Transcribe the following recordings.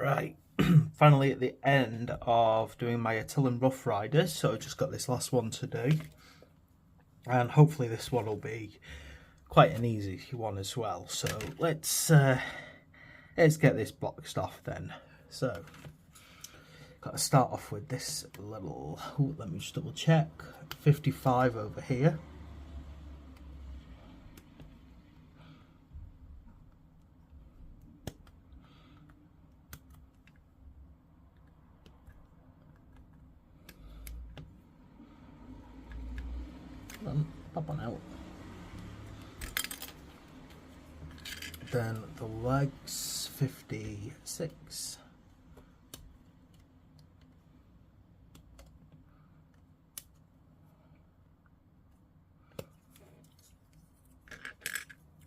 Right, finally at the end of doing my Attilan Rough Riders, so I've just got this last one to do, and hopefully this one will be quite an easy one as well. So let's get this boxed off then. So got to start off with this little, let me just double check, 55 over here. Pop on out. Then the legs, 56.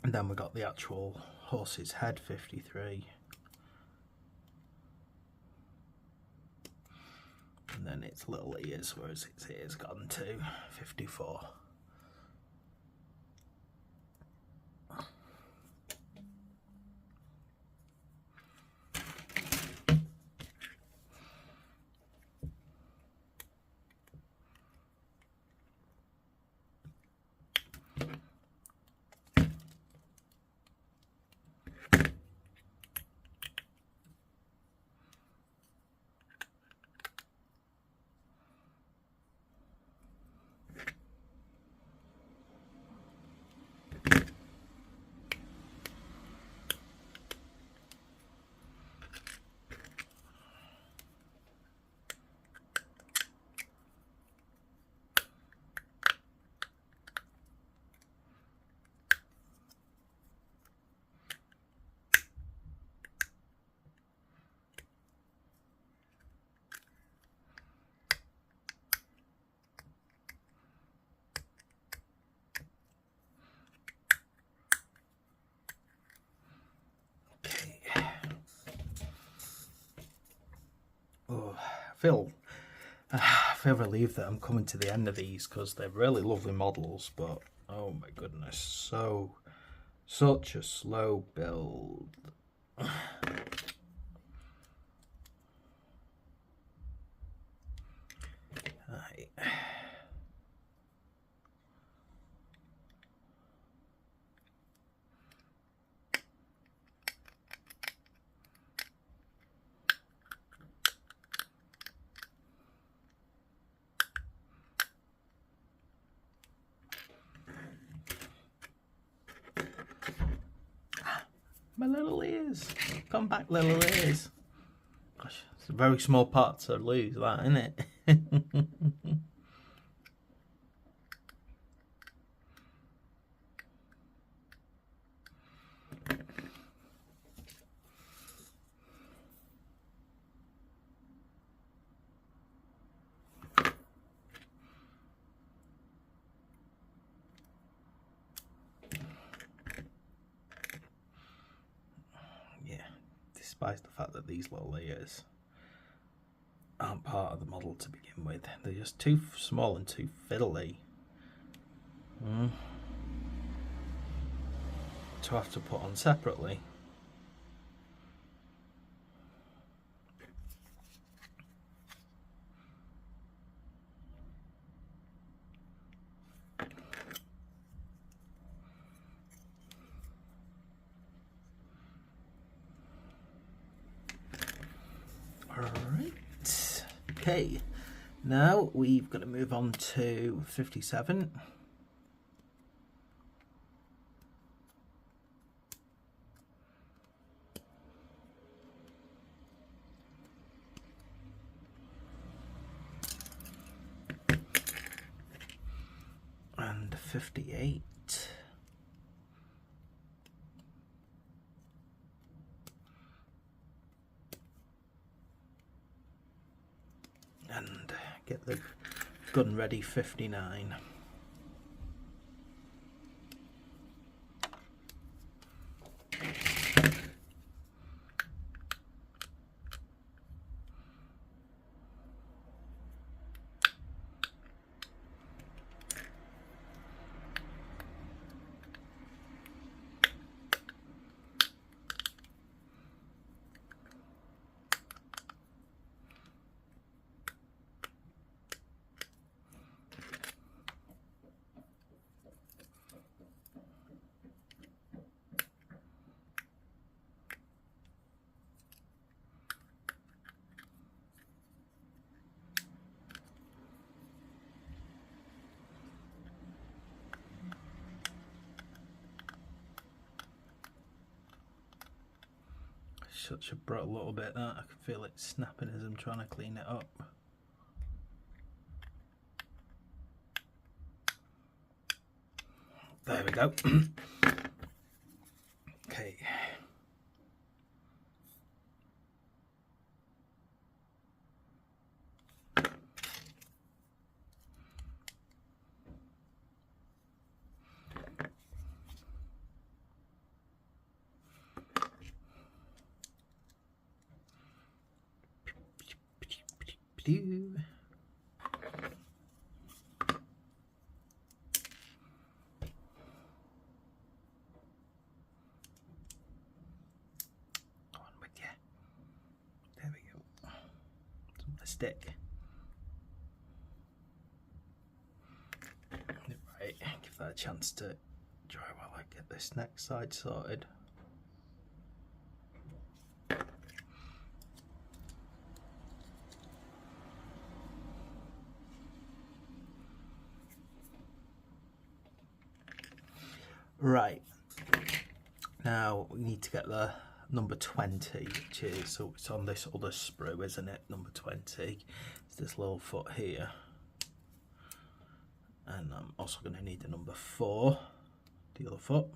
And then we got the actual horse's head, 53. And then its little ears, whereas its ears gone to 54. Oh, I feel relieved that I'm coming to the end of these because they're really lovely models, but oh my goodness, such a slow build. Right. My little ears. Come back, little ears. Gosh, it's a very small part to lose, that, isn't it? Despite the fact that these little ears aren't part of the model to begin with, they're just too small and too fiddly to have to put on separately. Alright, okay, now we've got to move on to 57. And 58. And get the gun ready, 59. such a little bit that I can feel it snapping as I'm trying to clean it up. There we go. Okay. Stick. Right, give that a chance to dry while I get this next side sorted. Right, now we need to get the number 20, which is, so it's on this other sprue, isn't it? Number 20. It's this little foot here. And I'm also going to need the number 4, the other foot.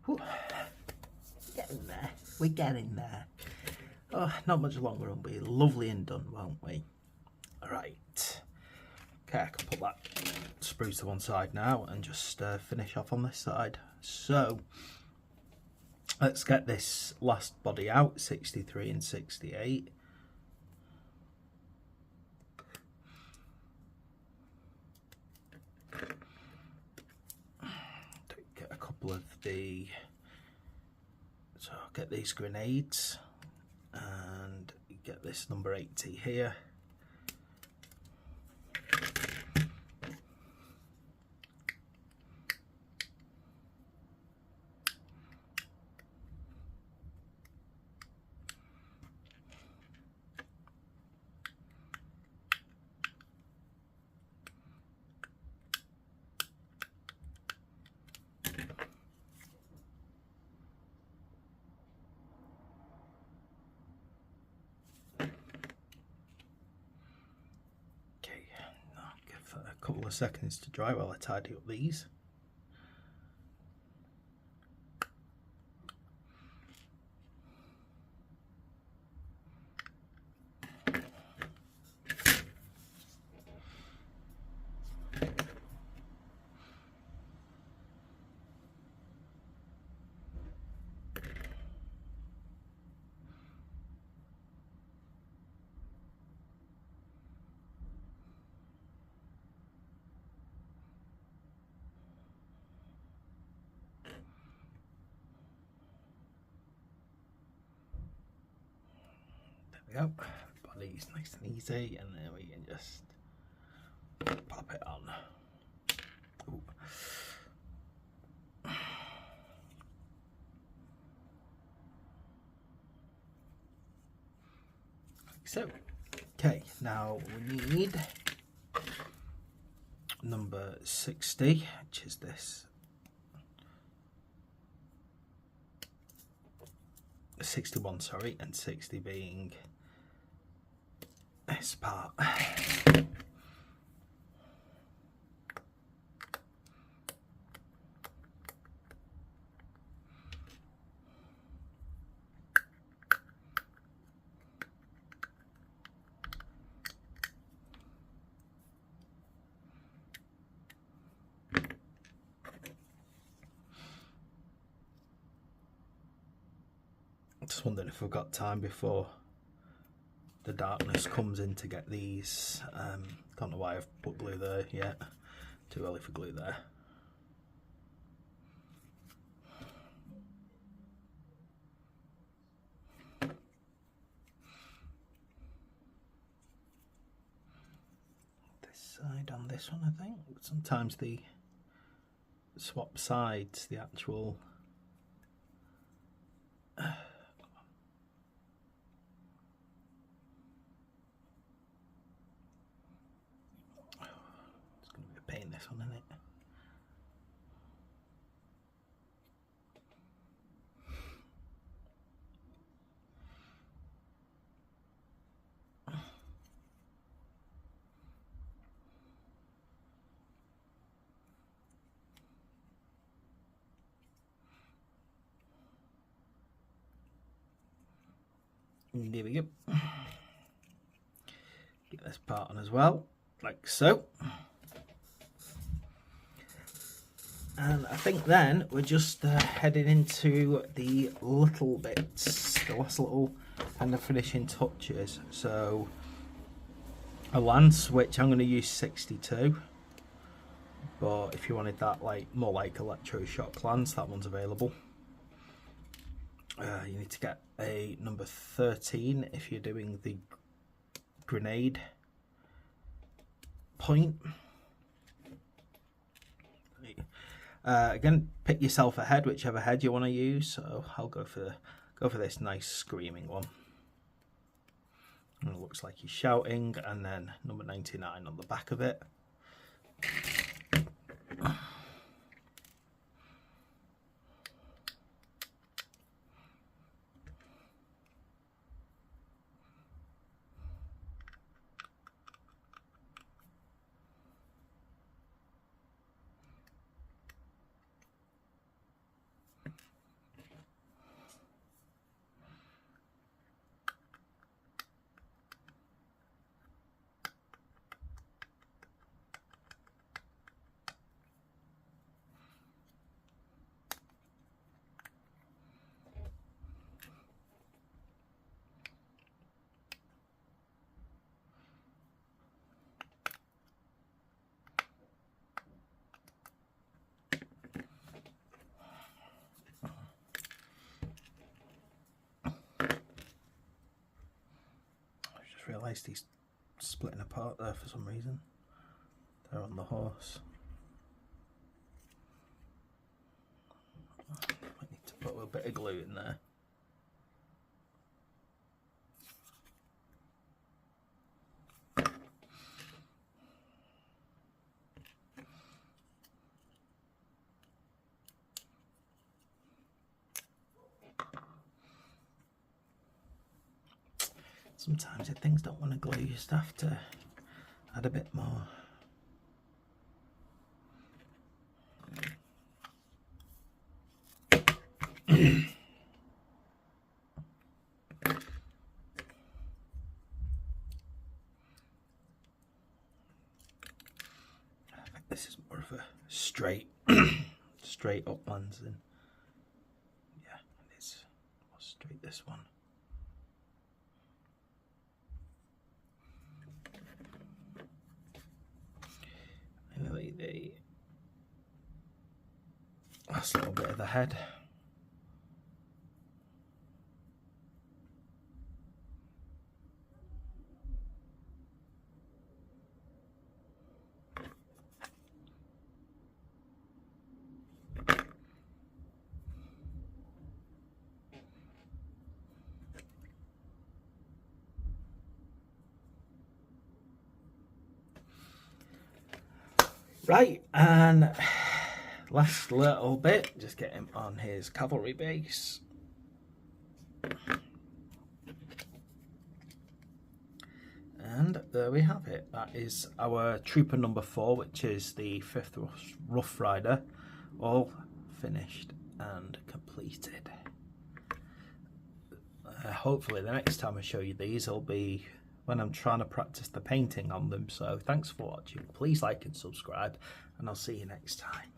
Ooh, getting there. We're getting there. Oh, not much longer, and we'll be lovely and done, won't we? Right. Okay, I can put that sprue to one side now and just finish off on this side. So let's get this last body out, 63 and 68. Get a couple of the, so I'll get these grenades and get this number 80 here. A couple of seconds to dry while I tidy up these. Go. Body's nice and easy, and then we can just pop it on. Ooh. Like so. Okay, now we need number 60, which is this. 61, sorry, and 60 being this part. Just wondering if we've got time before the darkness comes in to get these. Don't know why I've put glue there yet. Too early for glue there. This side on this one, I think. Sometimes the swap sides, the actual it's going to be a pain, this one, isn't it? There we go. Get this part on as well, like so. And I think then we're just heading into the little bits, the last little kind of finishing touches. So a lance, which I'm going to use 62, but if you wanted that more like electroshock lance, that one's available. You need to get a number 13 if you're doing the grenade point. Again, pick yourself a head, whichever head you want to use. So I'll go for this nice screaming one. And it looks like he's shouting, and then number 99 on the back of it. Realised he's splitting apart there for some reason. They're on the horse. Might need to put a little bit of glue in there. Sometimes if things don't want to glue, you just have to add a bit more. I think this is more of a straight up lens than, yeah, it is. More straight, this one. Anyway, the last little bit of the head. Right, and last little bit, just get him on his cavalry base. And there we have it. That is our trooper number 4, which is the 5th Rough Rider, all finished and completed. Hopefully the next time I show you these will be when I'm trying to practice the painting on them. So thanks for watching. Please like and subscribe, and I'll see you next time.